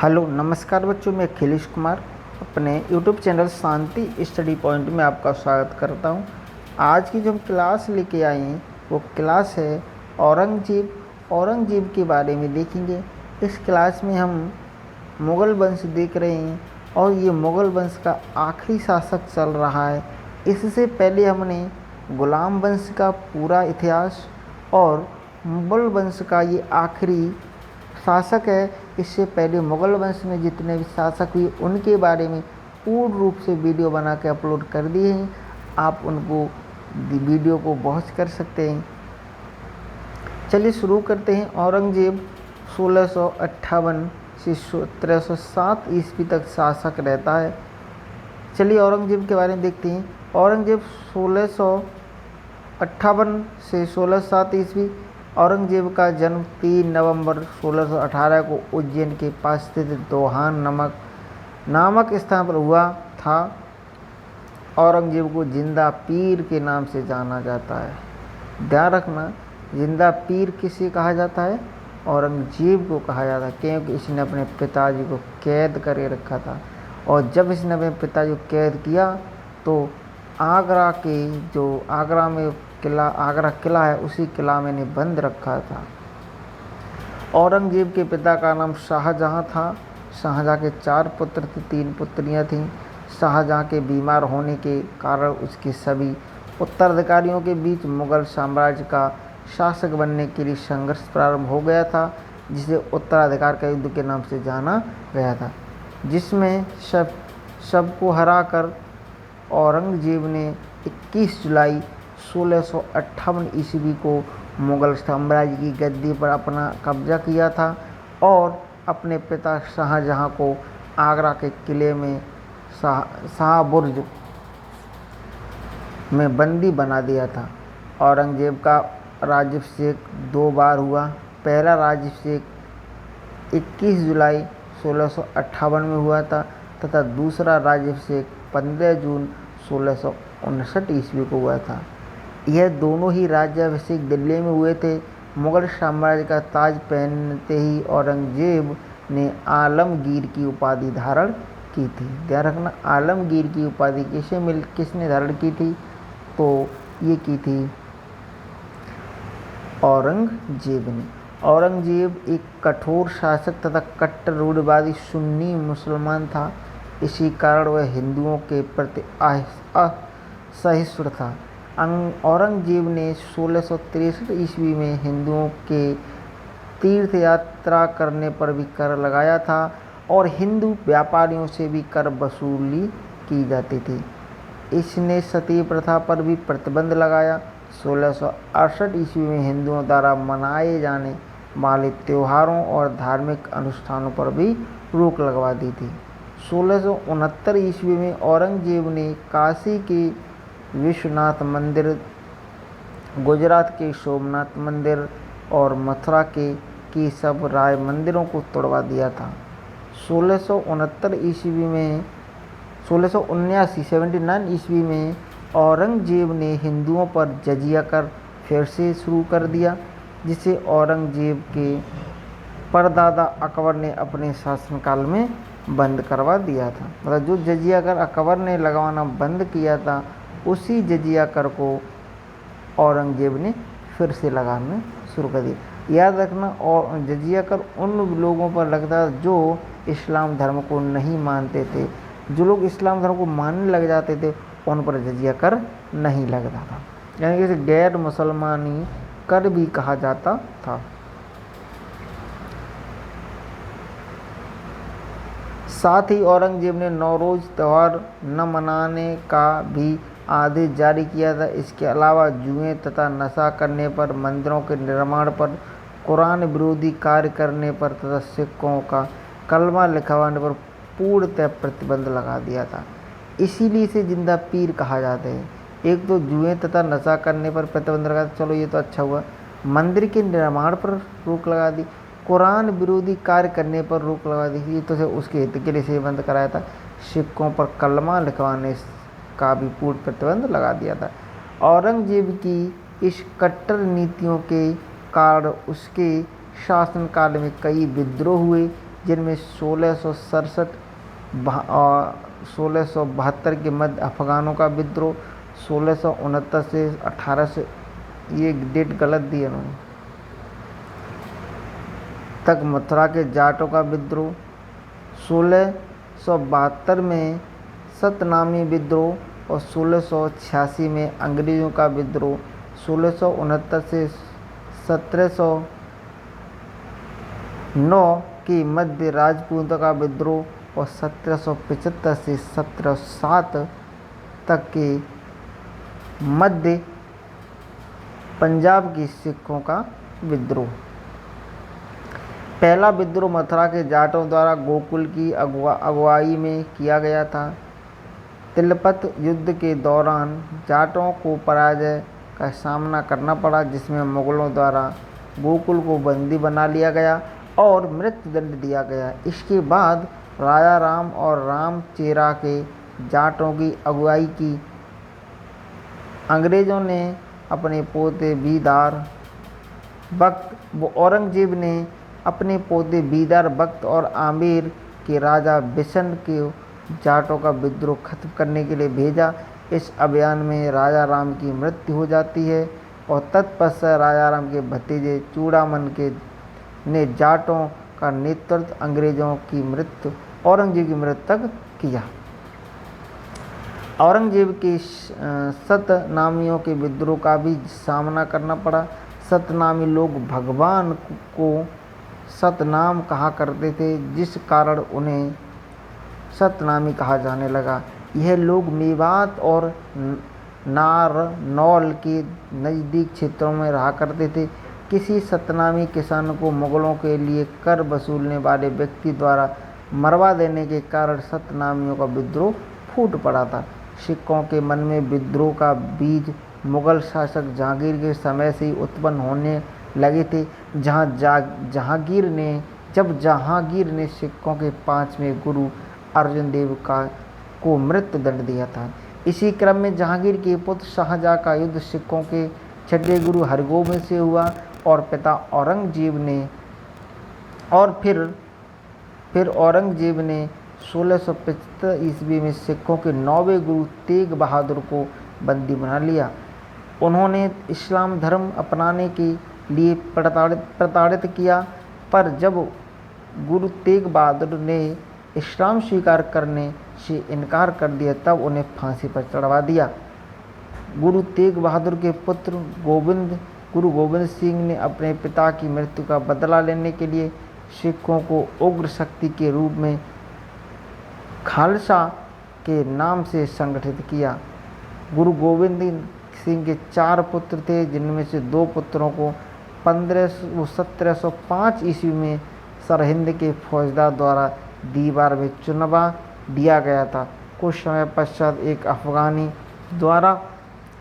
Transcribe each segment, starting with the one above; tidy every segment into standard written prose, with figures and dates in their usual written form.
Hello नमस्कार बच्चों, मैं अखिलेश कुमार अपने यूट्यूब चैनल शांति स्टडी पॉइंट में आपका स्वागत करता हूं। आज की जो हम क्लास लेके आए हैं वो क्लास है औरंगजेब के बारे में देखेंगे। इस क्लास में हम मुग़ल वंश देख रहे हैं और ये मुग़ल वंश का आखिरी शासक चल रहा है। इससे पहले हमने गुलाम वंश का पूरा इतिहास और मुग़ल वंश का ये आखिरी शासक है। इससे पहले मुग़ल वंश में जितने भी शासक हुए उनके बारे में पूर्ण रूप से वीडियो बना के अपलोड कर दिए हैं। आप उनको वीडियो को वॉच कर सकते हैं। चलिए शुरू करते हैं। औरंगजेब 1658 से 1307 ईस्वी तक शासक रहता है। चलिए औरंगजेब के बारे में देखते हैं। औरंगजेब 1658 से 1607 ईस्वी। औरंगजेब का जन्म 3 नवंबर 1618 को उज्जैन के पास स्थित दोहान नामक स्थान पर हुआ था। औरंगजेब को जिंदा पीर के नाम से जाना जाता है। ध्यान रखना, जिंदा पीर किसे कहा जाता है? औरंगजेब को कहा जाता है, क्योंकि इसने अपने पिताजी को कैद करके रखा था। और जब इसने अपने पिताजी को कैद किया तो आगरा में आगरा किला है, उसी किला में इन्हें बंद रखा था। औरंगजेब के पिता का नाम शाहजहां था। शाहजहां के 4 पुत्र थे, 3 पुत्रियां थीं। शाहजहां के बीमार होने के कारण उसके सभी उत्तराधिकारियों के बीच मुगल साम्राज्य का शासक बनने के लिए संघर्ष प्रारंभ हो गया था, जिसे उत्तराधिकार का युद्ध के नाम से जाना गया था, जिसमें सबको हराकर औरंगजेब ने 21 जुलाई 1658 ईस्वी को मुग़ल साम्राज्य की गद्दी पर अपना कब्जा किया था और अपने पिता शाहजहां को आगरा के किले में शाहबुर्ज में बंदी बना दिया था। औरंगजेब का राज्याभिषेक 2 बार हुआ। पहला राज्याभिषेक 21 जुलाई 1658 में हुआ था तथा दूसरा राज्याभिषेक 15 जून 1659 ईस्वी को हुआ था। यह दोनों ही राज्याभिषेक दिल्ली में हुए थे। मुग़ल साम्राज्य का ताज पहनते ही औरंगजेब ने आलमगीर की उपाधि धारण की थी। ध्यान रखना, आलमगीर की उपाधि किसने धारण की थी? तो ये की थी औरंगजेब ने। औरंगजेब एक कठोर शासक तथा कट्टर रूढ़िवादी सुन्नी मुसलमान था। इसी कारण वह हिंदुओं के प्रति असहिष्णु था। औरंगजेब ने 1663 ईस्वी में हिंदुओं के तीर्थ यात्रा करने पर भी कर लगाया था और हिंदू व्यापारियों से भी कर वसूली की जाती थी। इसने सती प्रथा पर भी प्रतिबंध लगाया। 1668 ईस्वी में हिंदुओं द्वारा मनाए जाने वाले त्योहारों और धार्मिक अनुष्ठानों पर भी रोक लगवा दी थी। 1669 ईस्वी में औरंगजेब ने काशी के विश्वनाथ मंदिर, गुजरात के सोमनाथ मंदिर और मथुरा के केशव राय मंदिरों को तोड़वा दिया था। 1679 ईस्वी में औरंगजेब ने हिंदुओं पर जजिया कर फिर से शुरू कर दिया, जिसे औरंगजेब के परदादा अकबर ने अपने शासनकाल में बंद करवा दिया था। मतलब जो जजिया कर अकबर ने लगवाना बंद किया था, उसी जजिया कर को औरंगजेब ने फिर से लगाना शुरू कर दिया। याद रखना, और जजिया कर उन लोगों पर लगता जो इस्लाम धर्म को नहीं मानते थे। जो लोग इस्लाम धर्म को मानने लग जाते थे उन पर जजिया कर नहीं लगता था, यानी कि इसे गैर मुसलमानी कर भी कहा जाता था। साथ ही औरंगजेब ने नौरोज त्यौहार न मनाने का भी आदेश जारी किया था। इसके अलावा जुए तथा नशा करने पर, मंदिरों के निर्माण पर, कुरान विरोधी कार्य करने पर तथा सिखों का कलमा लिखवाने पर पूर्णतः प्रतिबंध लगा दिया था। इसीलिए इसे जिंदा पीर कहा जाता है। एक तो जुए तथा नशा करने पर प्रतिबंध लगा, चलो ये तो अच्छा हुआ। मंदिर के निर्माण पर रोक लगा दी, कुरान विरोधी कार्य करने पर रोक लगा दी, ये तो उसके हित के लिए से बंद कराया था। सिखों पर कलमा लिखवाने का भी पूर्ण प्रतिबंध लगा दिया था। औरंगजेब की इस कट्टर नीतियों के कारण उसके शासनकाल में कई विद्रोह हुए, जिनमें 1672 के मध्य अफगानों का विद्रोह, 1669 से 1800, ये डेट गलत दी है उन्होंने, तक मथुरा के जाटों का विद्रोह, 1672 में सतनामी विद्रोह और 1686 में अंग्रेज़ों का विद्रोह, 1669 से 1709 की मध्य राजपूतों का विद्रोह और 1775 से 1707 तक के मध्य पंजाब के सिखों का विद्रोह। पहला विद्रोह मथुरा के जाटों द्वारा गोकुल की अगुवाई में किया गया था। तिलपत युद्ध के दौरान जाटों को पराजय का सामना करना पड़ा, जिसमें मुगलों द्वारा गोकुल को बंदी बना लिया गया और मृत्युदंड दिया गया। इसके बाद राजा राम और राम चेरा के जाटों की अगुवाई की। अंग्रेज़ों ने अपने पोते बीदार बख्त औरंगजेब ने अपने पोते बीदार बख्त और आमेर के राजा बिशन के जाटों का विद्रोह खत्म करने के लिए भेजा। इस अभियान में राजा राम की मृत्यु हो जाती है और तत्पश्चात राजा राम के भतीजे चूड़ामन ने जाटों का नेतृत्व औरंगजेब की मृत्यु तक किया। औरंगजेब के सतनामियों के विद्रोह का भी सामना करना पड़ा। सतनामी लोग भगवान को सतनाम कहा करते थे, जिस कारण उन्हें सतनामी कहा जाने लगा। यह लोग मेवात और नारनौल के नज़दीक क्षेत्रों में रहा करते थे। किसी सतनामी किसान को मुगलों के लिए कर वसूलने वाले व्यक्ति द्वारा मरवा देने के कारण सतनामियों का विद्रोह फूट पड़ा था। सिखों के मन में विद्रोह का बीज मुगल शासक जहांगीर के समय से ही उत्पन्न होने लगे थे। जहांगीर ने सिखों के 5वें गुरु अर्जुन देव को मृत्युदंड दिया था। इसी क्रम में जहांगीर के पुत्र शाहजहां का युद्ध सिखों के 6ठे गुरु हरगोबिंद से हुआ और पिता औरंगजेब ने फिर औरंगजेब ने 1675 ईस्वी में सिखों के 9वें गुरु तेग बहादुर को बंदी बना लिया। उन्होंने इस्लाम धर्म अपनाने के लिए प्रताड़ित किया, पर जब गुरु तेग बहादुर ने इस्लाम स्वीकार करने से इनकार कर दिया, तब उन्हें फांसी पर चढ़वा दिया। गुरु तेग बहादुर के पुत्र गुरु गोविंद सिंह ने अपने पिता की मृत्यु का बदला लेने के लिए सिखों को उग्र शक्ति के रूप में खालसा के नाम से संगठित किया। गुरु गोविंद सिंह के 4 पुत्र थे, जिनमें से 2 पुत्रों को 1705 ईस्वी में सरहिंद के फौजदार द्वारा दीवार में चुनवा दिया गया था। कुछ समय पश्चात एक अफगानी द्वारा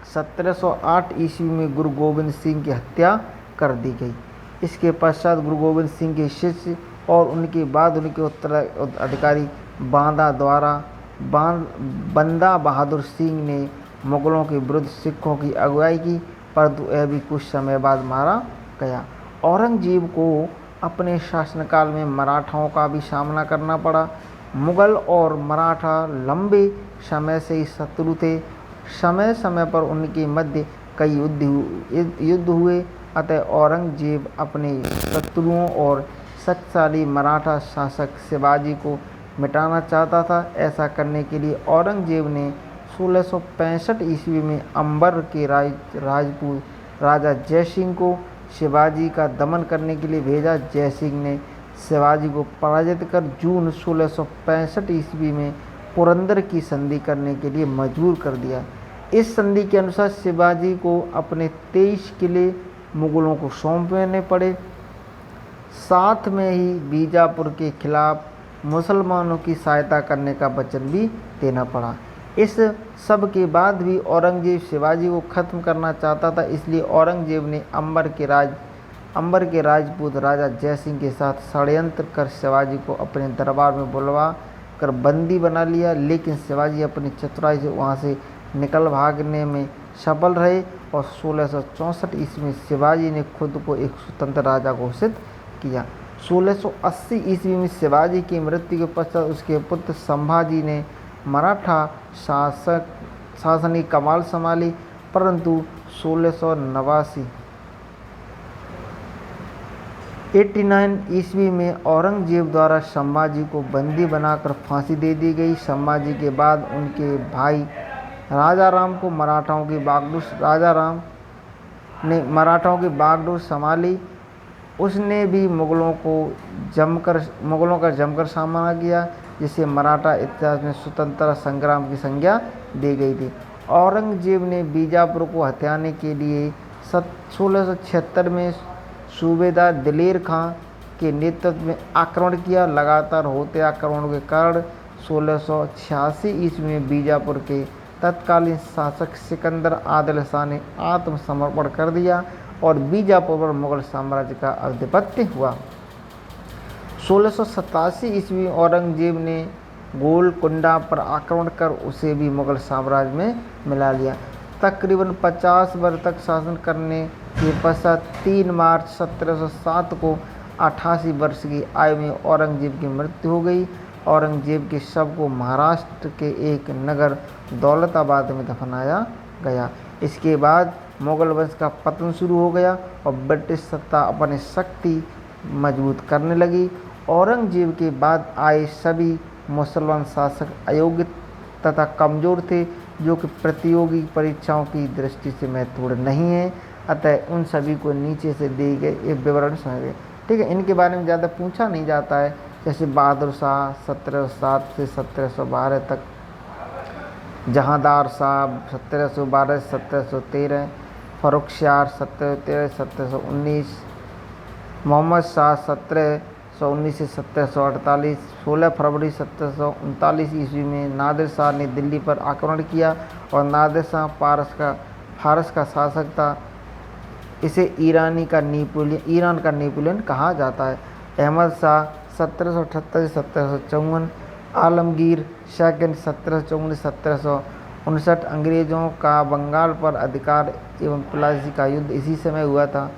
1708 ईस्वी में गुरु गोविंद सिंह की हत्या कर दी गई। इसके पश्चात गुरु गोविंद सिंह के शिष्य और उनके बाद उनके उत्तराधिकारी बंदा बहादुर सिंह ने मुगलों के विरुद्ध सिखों की अगुवाई की, परंतु यह भी कुछ समय बाद मारा गया। औरंगजेब को अपने शासनकाल में मराठाओं का भी सामना करना पड़ा। मुगल और मराठा लंबे समय से ही शत्रु थे। समय समय पर उनके मध्य कई युद्ध हुए, अतः औरंगजेब अपने शत्रुओं और शक्तिशाली मराठा शासक शिवाजी को मिटाना चाहता था। ऐसा करने के लिए औरंगजेब ने 1665 ईस्वी में अंबर के राजपूत राजा जयसिंह को शिवाजी का दमन करने के लिए भेजा। जयसिंह ने शिवाजी को पराजित कर जून 1665 ईस्वी में पुरंदर की संधि करने के लिए मजबूर कर दिया। इस संधि के अनुसार शिवाजी को अपने 23 किले मुगलों को सौंपने पड़े। साथ में ही बीजापुर के खिलाफ मुसलमानों की सहायता करने का वचन भी देना पड़ा। इस सब के बाद भी औरंगजेब शिवाजी को ख़त्म करना चाहता था, इसलिए औरंगजेब ने अंबर के राजपूत राजा जयसिंह के साथ षड्यंत्र कर शिवाजी को अपने दरबार में बुलवा कर बंदी बना लिया। लेकिन शिवाजी अपनी चतुराई से वहां से निकल भागने में सफल रहे और 1664 ईस्वी में शिवाजी ने खुद को एक स्वतंत्र राजा घोषित किया। 1680 ईस्वी में शिवाजी की मृत्यु के पश्चात उसके पुत्र संभाजी ने मराठा शासनी कमान संभाली, परंतु 1689 ईस्वी में औरंगजेब द्वारा संभाजी को बंदी बनाकर फांसी दे दी गई। संभाजी के बाद उनके भाई राजा राम को राजा राम ने मराठाओं की बागडोर संभाली। उसने भी मुगलों का जमकर सामना किया, जिसे मराठा इतिहास में स्वतंत्रता संग्राम की संज्ञा दी गई थी। औरंगजेब ने बीजापुर को हथियाने के लिए 1676 में सूबेदार दिलेर खां के नेतृत्व में आक्रमण किया। लगातार होते आक्रमणों के कारण 1686 ईस्वी में बीजापुर के तत्कालीन शासक सिकंदर आदिल शाह ने आत्मसमर्पण कर दिया और बीजापुर पर मुगल साम्राज्य का आधिपत्य हुआ। 1687 ईस्वी में औरंगजेब ने गोलकुंडा पर आक्रमण कर उसे भी मुगल साम्राज्य में मिला लिया। तकरीबन 50 वर्ष तक शासन करने के पश्चात 3 मार्च 1707 को 88 वर्ष की आयु में औरंगजेब की मृत्यु हो गई। औरंगजेब के शव को महाराष्ट्र के एक नगर दौलताबाद में दफनाया गया। इसके बाद मुगल वंश का पतन शुरू हो गया और ब्रिटिश सत्ता अपनी शक्ति मजबूत करने लगी। औरंगजेब के बाद आए सभी मुसलमान शासक अयोग्य तथा कमज़ोर थे, जो कि प्रतियोगी परीक्षाओं की दृष्टि से महत्वपूर्ण नहीं है, अतः उन सभी को नीचे से दिए गए ये विवरण समझ। ठीक है, इनके बारे में ज़्यादा पूछा नहीं जाता है। जैसे बहादुर शाह 1707 से 1712 तक, जहांदार साहब 1712 से 1713, फर्रुखशाह 1713 से 1719, मोहम्मद शाह 1719 से 1748। 16 फरवरी 1739 ईस्वी में नादिर शाह ने दिल्ली पर आक्रमण किया और नादिर शाह फारस का शासक था। इसे ईरान का नेपोलियन कहा जाता है। अहमद शाह 1778 से 1754, आलमगीर सेकंड 1754 से 1759। अंग्रेज़ों का बंगाल पर अधिकार एवं प्लासी का युद्ध इसी समय हुआ था।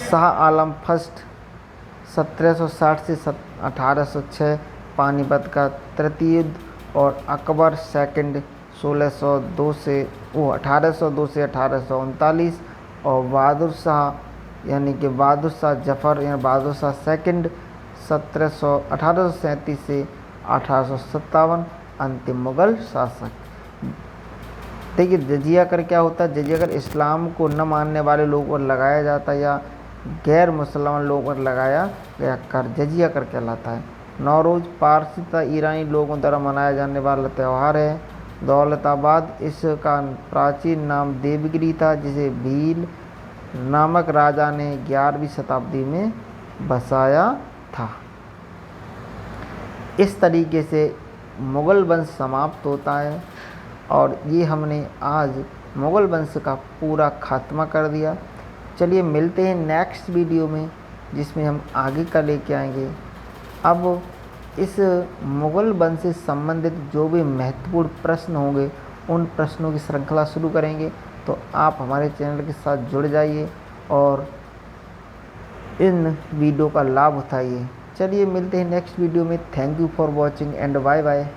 शाह आलम फर्स्ट 1760 से 1806, पानीपत का तृतीय युद्ध, और अकबर सेकंड 1802 से 1839, और बहादुर शाह जफ़र यानी बहादुर शाह सेकंड 1837 से 1857, अंतिम मुगल शासक। देखिए, जजिया कर क्या होता है? जजिया कर इस्लाम को न मानने वाले लोगों पर लगाया जाता है या गैर मुसलमान लोगों पर लगाया गया कर जजिया कर कहलाता है। नौरोज़ पारसी तथा ईरानी लोगों द्वारा मनाया जाने वाला त्यौहार है। दौलताबाद, इसका प्राचीन नाम देवगिरी था, जिसे भील नामक राजा ने 11वीं शताब्दी में बसाया था। इस तरीके से मुग़ल वंश समाप्त होता है और ये हमने आज मुग़ल वंश का पूरा खात्मा कर दिया। चलिए मिलते हैं नेक्स्ट वीडियो में, जिसमें हम आगे का लेके आएंगे। अब इस मुग़ल वंश से संबंधित जो भी महत्वपूर्ण प्रश्न होंगे, उन प्रश्नों की श्रृंखला शुरू करेंगे। तो आप हमारे चैनल के साथ जुड़ जाइए और इन वीडियो का लाभ उठाइए। चलिए मिलते हैं नेक्स्ट वीडियो में। Thank you for watching and bye bye.